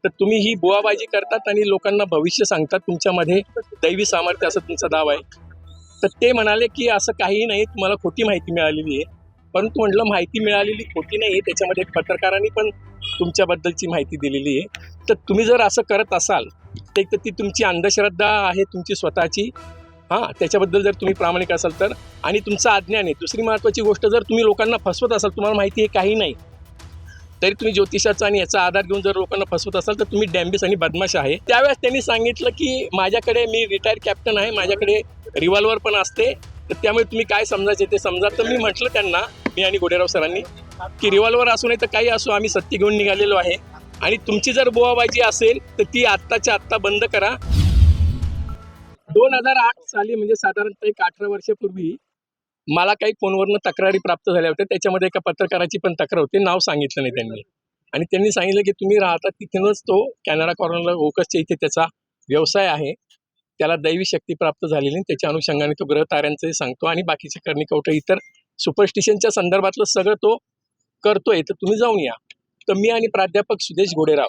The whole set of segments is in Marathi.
तर तुम्ही ही बुवाबाजी करतात आणि लोकांना भविष्य सांगतात, तुमच्यामध्ये दैवी सामर्थ्य असं तुमचा दावा आहे. तर ते म्हणाले की असं काहीही नाही, तुम्हाला खोटी माहिती मिळालेली आहे. परंतु म्हटलं माहिती मिळालेली खोटी नाही आहे, त्याच्यामध्ये एक पत्रकारांनी पण तुमच्याबद्दलची माहिती दिलेली आहे. तर तुम्ही जर असं करत असाल तर एक तर ती तुमची अंधश्रद्धा आहे तुमची स्वतःची, हां, त्याच्याबद्दल जर तुम्ही प्रामाणिक असाल तर, आणि तुमचं अज्ञान आहे. दुसरी महत्त्वाची गोष्ट, जर तुम्ही लोकांना फसवत असाल, तुम्हाला माहिती आहे काही नाही, तरी तुम्ही ज्योतिषाचा आणि याचा आधार घेऊन जर लोकांना फसवत असाल तर तुम्ही डॅम्बिस आणि बदमाश आहे. त्यावेळेस त्यांनी सांगितलं की माझ्याकडे, मी रिटायर्ड कॅप्टन आहे, माझ्याकडे रिव्हॉल्वर पण असते, तर त्यामुळे तुम्ही काय समजायचे ते समजा. तर मी म्हटलं त्यांना, मी आणि गोडेराव सरांनी, की रिव्हॉल्वर असू नाही तर काही असो, आम्ही सत्य घेऊन निघालेलो आहे आणि तुमची जर बुवाबाजी असेल तर ती आत्ताच्या आत्ता बंद करा. 2008 साली म्हणजे साधारणतः एक 18 वर्षापूर्वी मला काही फोनवरनं तक्रारी प्राप्त झाल्या होत्या. त्याच्यामध्ये एका पत्रकाराची पण तक्रार होती, नाव सांगितलं नाही त्यांनी, आणि त्यांनी सांगितलं की तुम्ही राहता तिथूनच तो कॅनडा कॉर्नरला ओकसच्या इथे त्याचा व्यवसाय आहे, त्याला दैवी शक्ती प्राप्त झालेली नाही, त्याच्या अनुषंगाने तो ग्रह ताऱ्यांचंही सांगतो आणि बाकीचे कर्णिकवट इतर सुपरस्टिशनच्या संदर्भातलं सगळं तो करतोय, तर तुम्ही जाऊन या. तर मी आणि प्राध्यापक सुदेश गोडेराव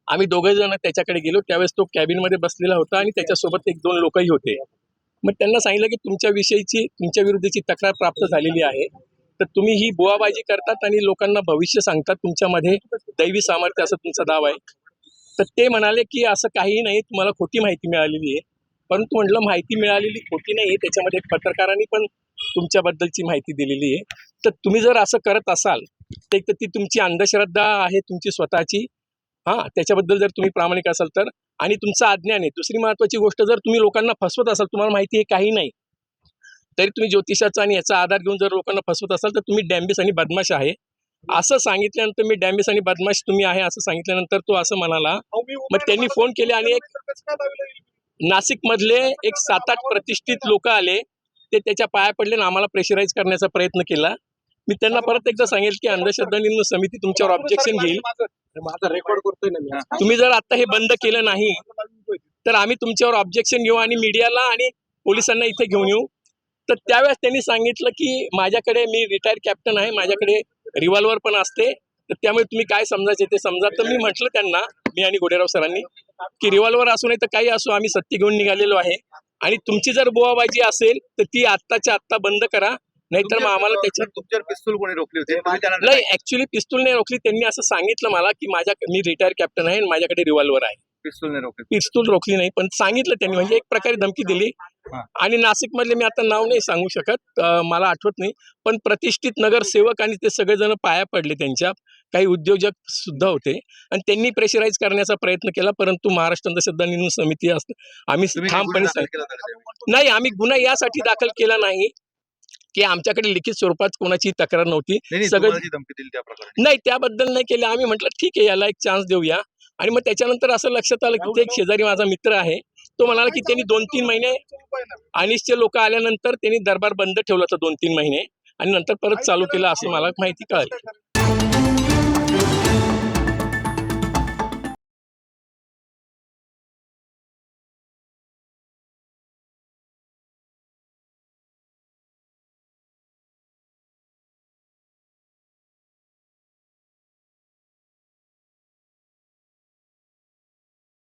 आम्ही दोघे जण त्याच्याकडे गेलो. त्यावेळेस तो कॅबिनमध्ये बसलेला होता आणि त्याच्यासोबत 1-2 लोकही होते. मग त्यांना सांगितलं की तुमच्या विरुद्धची तक्रार प्राप्त झालेली आहे, तर तुम्ही ही बुवाबाजी करतात आणि लोकांना भविष्य सांगतात, तुमच्यामध्ये दैवी सामर्थ्य असं तुमचा दावा आहे. तर ते म्हणाले की असं काहीही नाही, तुम्हाला खोटी माहिती मिळालेली आहे. परंतु म्हटलं माहिती मिळालेली खोटी नाही आहे, त्याच्यामध्ये एक पत्रकारांनी पण तुमच्याबद्दलची माहिती दिलेली आहे. तर तुम्ही जर असं करत असाल तर एक तर ती तुमची अंधश्रद्धा आहे तुमची स्वतःची, हां, त्याच्याबद्दल जर तुम्ही प्रामाणिक असाल तर, आणि तुमचं अज्ञान आहे. दुसरी महत्त्वाची गोष्ट, जर तुम्ही लोकांना फसवत असाल, तुम्हाला माहिती आहे काही नाही, तरी तुम्ही ज्योतिषाचा आणि याचा आधार घेऊन जर लोकांना फसवत असाल तर तुम्ही डॅम्बिस आणि बदमाश आहे. असं सांगितल्यानंतर, मी डॅम्बिस आणि बदमाश तुम्ही आहे असं सांगितल्यानंतर तो असं म्हणाला. मग त्यांनी फोन केले आणि नाशिकमधले एक 7-8 प्रतिष्ठित लोक आले, ते त्याच्या पाया पडले आणि आम्हाला प्रेशराईज करण्याचा प्रयत्न केला. मी त्यांना परत एकदा सांगेल की अंधश्रद्धा निर्मूलन समिती तुमच्यावर ऑब्जेक्शन घेईल. माझा रेकॉर्ड करतोय ना मी. तुम्ही जर आता हे बंद केलं नाही तर आम्ही तुमच्यावर ऑब्जेक्शन घेऊ आणि मीडियाला आणि पोलिसांना इथे घेऊन येऊ. तर त्यावेळेस त्यांनी सांगितलं की माझ्याकडे, मी रिटायर्ड कॅप्टन आहे, माझ्याकडे रिव्हॉल्वर पण असते, तर त्यामुळे तुम्ही काय समजायचे ते समजा. तर मी म्हटलं त्यांना, मी आणि गोडेराव सरांनी, की रिव्हॉल्वर असू नाही तर काही असो, आम्ही सत्य घेऊन निघालेलो आहे आणि तुमची जर बुवाबाजी असेल तर ती आत्ताच्या आत्ता बंद करा, नाहीतर मग आम्हाला त्याच्यात. तुमच्यावर पिस्तूल कोणी रोखली होती? नाही, ऍक्च्युली पिस्तूल नाही रोखली, त्यांनी असं सांगितलं मला की मी रिटायर कॅप्टन आहे आणि माझ्याकडे रिव्हॉल्वर आहे. पिस्तूल नाही रोखली. पिस्तूल रोखली नाही, पण सांगितलं त्यांनी, म्हणजे एक प्रकारे धमकी दिली. आणि नाशिकमधले मी आता नाव नाही सांगू शकत, मला आठवत नाही, पण प्रतिष्ठित नगरसेवक आणि ते सगळेजण पाया पडले त्यांच्या, काही उद्योजक सुद्धा होते आणि त्यांनी प्रेशराईज करण्याचा प्रयत्न केला. परंतु महाराष्ट्र अंधश्रद्धा निर्मूलन समिती आम्ही ठामपणे नाही, आम्ही गुन्हा यासाठी दाखल केला नाही की आमच्याकडे लिखित स्वरूपात कोणाची तक्रार नव्हती. सगळं नाही, त्याबद्दल नाही केलं. आम्ही म्हटलं ठीक आहे, याला एक चान्स देऊया. आणि मग त्याच्यानंतर असं लक्षात आलं की ते एक शेजारी माझा मित्र आहे, तो म्हणाला की त्यांनी 2-3 महिने अनिसचे लोक आल्यानंतर त्यांनी दरबार बंद ठेवला होता 2-3 महिने आणि नंतर परत चालू केलं असं मला माहिती कळाली.